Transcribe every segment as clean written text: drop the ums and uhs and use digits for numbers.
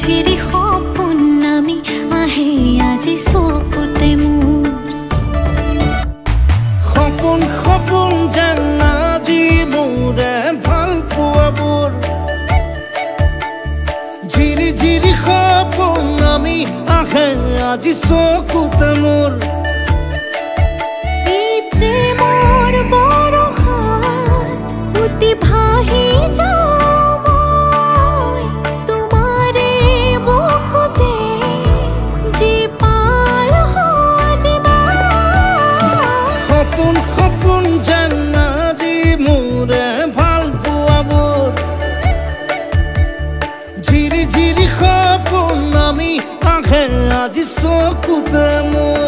ঝিৰি সপোন নামি আহে আজি চকুতে মোৰ সপোন সপোন যেন আজি মোৰে ভাল পোৱাবোৰ ঝিৰি ঝিৰি সপোন নামি আহে আজি চকুতে মোৰ এই প্ৰেমৰ বৰষাত উটি ভাহি যাওঁ আজি চকুতে মোৰ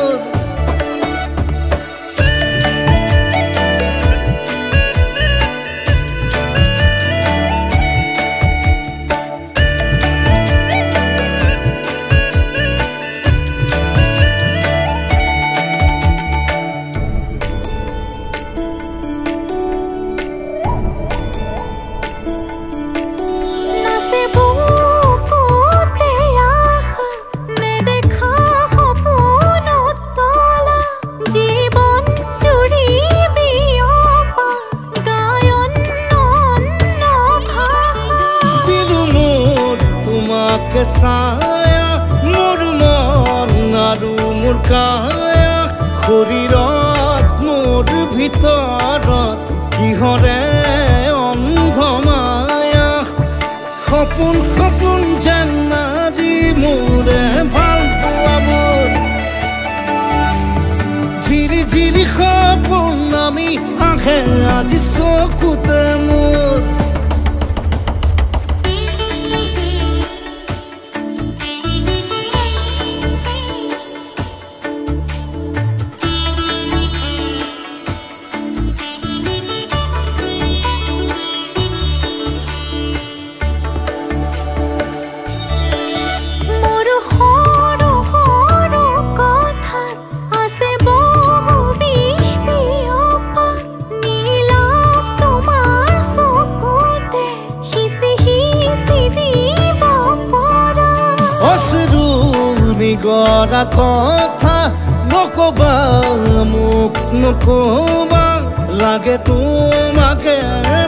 ছায়া মোৰ মন আৰু মোৰ কায়া শৰীৰত মোৰ ভিতৰত কিহৰে অন্ধ মায়া সপোন সপোন যেন আজি মোৰে ভাল পোৱাবোৰ ঝিৰি ঝিৰি সপোন নামি আহে আজি চকুতে মোৰ গৰা কথা নকবা মোক নকবা লাগে তোমাকে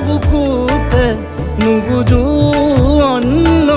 বুকুতে নুবুজো অন্য